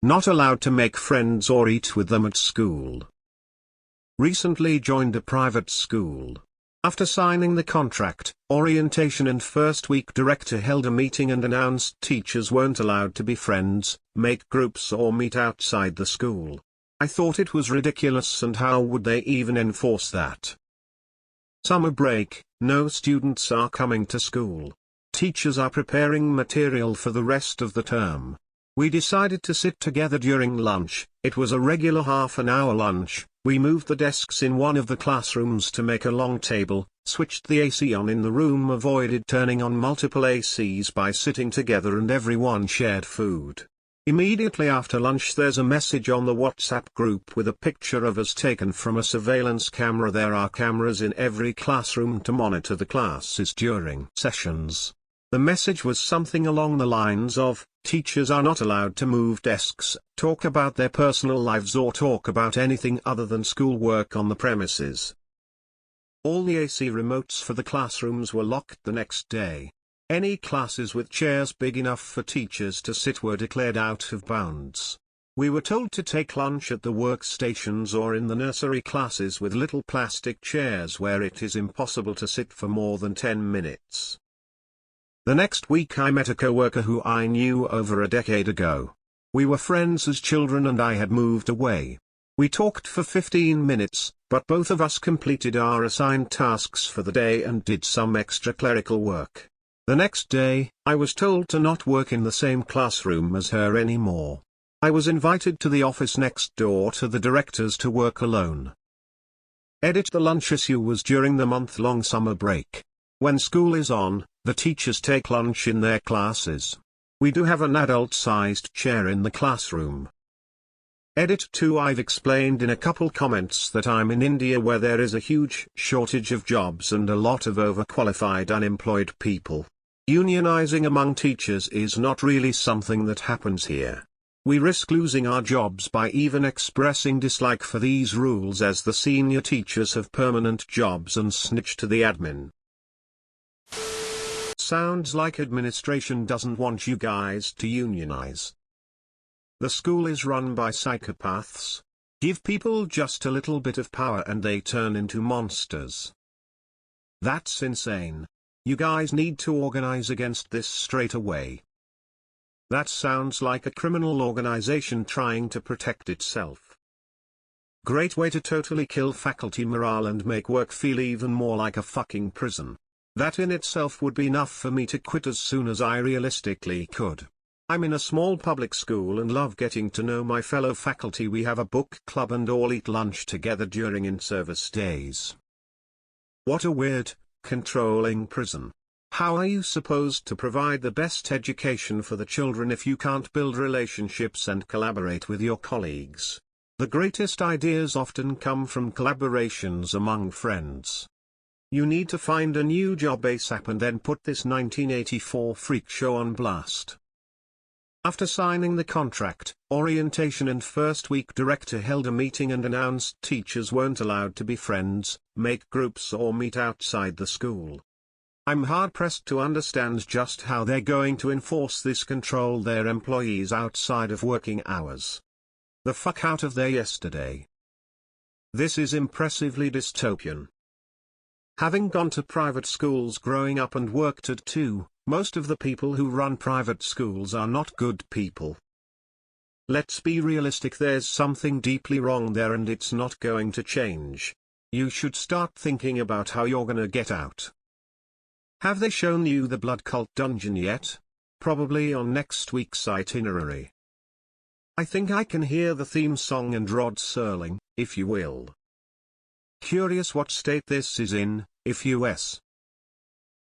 Not allowed to make friends or eat with them at school. Recently joined a private school. After signing the contract, orientation and first week director held a meeting and announced teachers weren't allowed to be friends, make groups or meet outside the school. I thought it was ridiculous, and how would they even enforce that? Summer break, no students are coming to school. Teachers are preparing material for the rest of the term. We decided to sit together during lunch. It was a regular half-an-hour lunch. We moved the desks in one of the classrooms to make a long table, switched the AC on in the room, avoided turning on multiple ACs by sitting together, and everyone shared food. Immediately after lunch there's a message on the WhatsApp group with a picture of us taken from a surveillance camera. There are cameras in every classroom to monitor the classes during sessions. The message was something along the lines of, teachers are not allowed to move desks, talk about their personal lives, or talk about anything other than schoolwork on the premises. All the AC remotes for the classrooms were locked the next day. Any classes with chairs big enough for teachers to sit were declared out of bounds. We were told to take lunch at the workstations or in the nursery classes with little plastic chairs where it is impossible to sit for more than 10 minutes. The next week I met a coworker who I knew over a decade ago. We were friends as children and I had moved away. We talked for 15 minutes, but both of us completed our assigned tasks for the day and did some extra clerical work. The next day, I was told to not work in the same classroom as her anymore. I was invited to the office next door to the directors to work alone. Edit: the lunch issue was during the month-long summer break. When school is on, the teachers take lunch in their classes. We do have an adult-sized chair in the classroom. Edit: 2 I've explained in a couple comments that I'm in India, where there is a huge shortage of jobs and a lot of overqualified unemployed people. Unionizing among teachers is not really something that happens here. We risk losing our jobs by even expressing dislike for these rules, as the senior teachers have permanent jobs and snitch to the admin. Sounds like administration doesn't want you guys to unionize. The school is run by psychopaths. Give people just a little bit of power and they turn into monsters. That's insane. You guys need to organize against this straight away. That sounds like a criminal organization trying to protect itself. Great way to totally kill faculty morale and make work feel even more like a fucking prison. That in itself would be enough for me to quit as soon as I realistically could. I'm in a small public school and love getting to know my fellow faculty. We have a book club and all eat lunch together during in-service days. What a weird, controlling prison. How are you supposed to provide the best education for the children if you can't build relationships and collaborate with your colleagues? The greatest ideas often come from collaborations among friends. You need to find a new job ASAP and then put this 1984 freak show on blast. After signing the contract, orientation and first week director held a meeting and announced teachers weren't allowed to be friends, make groups or meet outside the school. I'm hard-pressed to understand just how they're going to enforce this, control their employees outside of working hours. The fuck out of there yesterday. This is impressively dystopian. Having gone to private schools growing up and worked at two, most of the people who run private schools are not good people. Let's be realistic, there's something deeply wrong there and it's not going to change. You should start thinking about how you're gonna get out. Have they shown you the blood cult dungeon yet? Probably on next week's itinerary. I think I can hear the theme song and Rod Serling, if you will. Curious what state this is in, if US.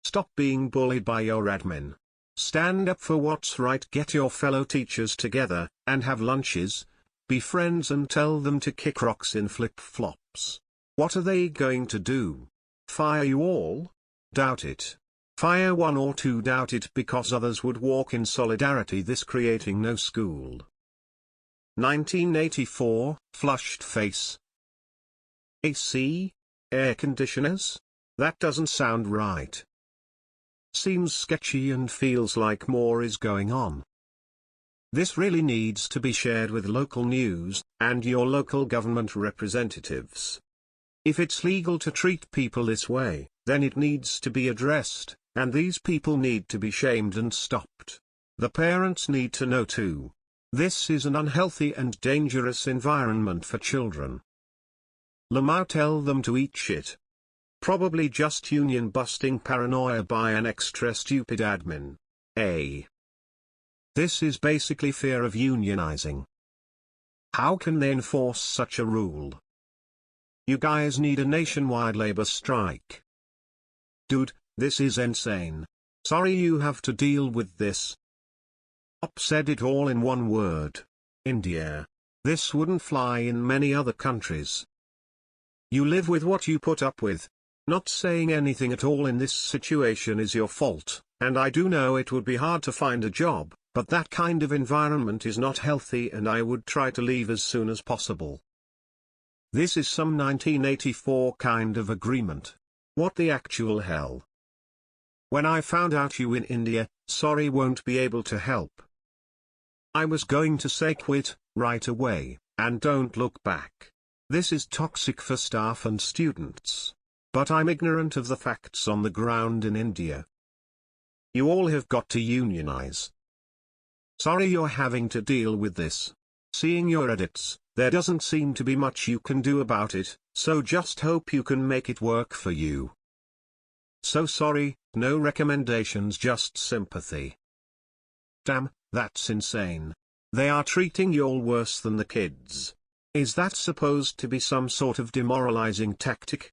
Stop being bullied by your admin. Stand up for what's right, get your fellow teachers together, and have lunches. Be friends and tell them to kick rocks in flip-flops. What are they going to do? Fire you all? Doubt it. Fire one or two? Doubt it, because others would walk in solidarity, this creating no school. 1984, flushed face. AC? Air conditioners? That doesn't sound right. Seems sketchy and feels like more is going on. This really needs to be shared with local news, and your local government representatives. If it's legal to treat people this way, then it needs to be addressed, and these people need to be shamed and stopped. The parents need to know too. This is an unhealthy and dangerous environment for children. Lamau tell them to eat shit. Probably just union-busting paranoia by an extra stupid admin. This is basically fear of unionizing. How can they enforce such a rule? You guys need a nationwide labor strike. Dude, this is insane. Sorry you have to deal with this. Said it all in one word. India. This wouldn't fly in many other countries. You live with what you put up with. Not saying anything at all in this situation is your fault, and I do know it would be hard to find a job, but that kind of environment is not healthy and I would try to leave as soon as possible. This is some 1984 kind of agreement. What the actual hell? When I found out you in India, sorry won't be able to help. I was going to say quit, right away, and don't look back. This is toxic for staff and students. But I'm ignorant of the facts on the ground in India. You all have got to unionize. Sorry you're having to deal with this. Seeing your edits, there doesn't seem to be much you can do about it, so just hope you can make it work for you. So sorry, no recommendations, just sympathy. Damn, that's insane. They are treating you all worse than the kids. Is that supposed to be some sort of demoralizing tactic?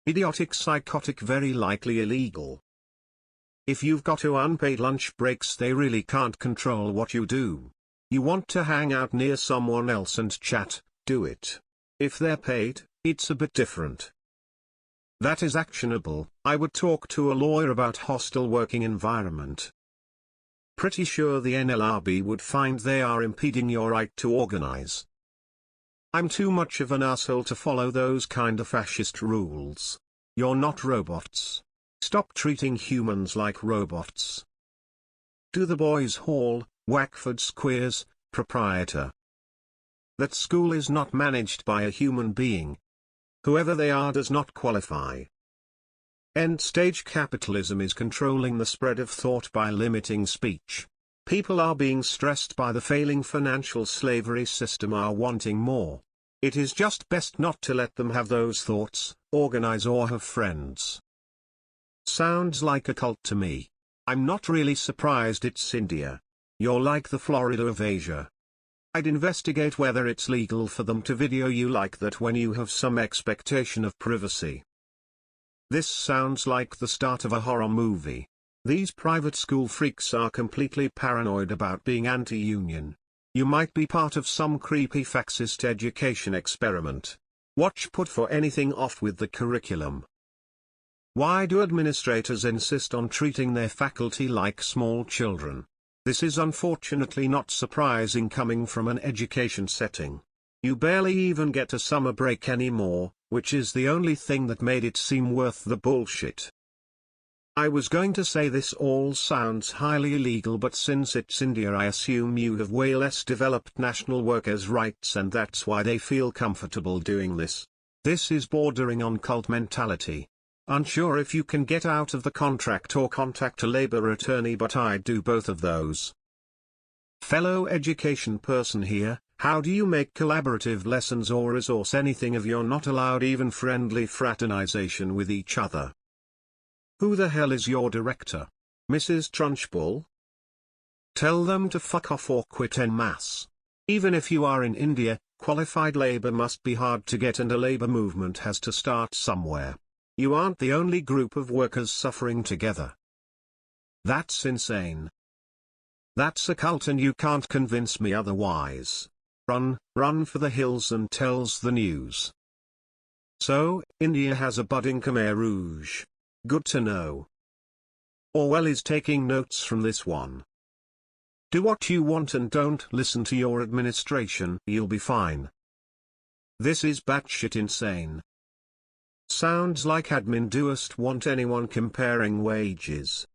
Idiotic, psychotic, very likely illegal. If you've got to unpaid lunch breaks, they really can't control what you do. You want to hang out near someone else and chat, do it. If they're paid, it's a bit different. That is actionable. I would talk to a lawyer about hostile working environment. Pretty sure the NLRB would find they are impeding your right to organize. I'm too much of an asshole to follow those kind of fascist rules. You're not robots. Stop treating humans like robots. To the Boys Hall, Wackford Squares, proprietor. That school is not managed by a human being. Whoever they are does not qualify. End-stage capitalism is controlling the spread of thought by limiting speech. People are being stressed by the failing financial slavery system, are wanting more. It is just best not to let them have those thoughts, organize or have friends. Sounds like a cult to me. I'm not really surprised it's India. You're like the Florida of Asia. I'd investigate whether it's legal for them to video you like that when you have some expectation of privacy. This sounds like the start of a horror movie. These private school freaks are completely paranoid about being anti-union. You might be part of some creepy fascist education experiment. Watch put for anything off with the curriculum. Why do administrators insist on treating their faculty like small children? This is unfortunately not surprising coming from an education setting. You barely even get a summer break anymore, which is the only thing that made it seem worth the bullshit. I was going to say this all sounds highly illegal, but since it's India, I assume you have way less developed national workers' rights and that's why they feel comfortable doing this. This is bordering on cult mentality. Unsure if you can get out of the contract or contact a labor attorney, but I'd do both of those. Fellow education person here, how do you make collaborative lessons or resource anything if you're not allowed even friendly fraternization with each other? Who the hell is your director? Mrs. Trunchbull? Tell them to fuck off or quit en masse. Even if you are in India, qualified labor must be hard to get and a labor movement has to start somewhere. You aren't the only group of workers suffering together. That's insane. That's a cult and you can't convince me otherwise. Run for the hills and tells the news. So, India has a budding Khmer Rouge. Good to know. Orwell is taking notes from this one. Do what you want and don't listen to your administration, you'll be fine. This is batshit insane. Sounds like admin doest want anyone comparing wages.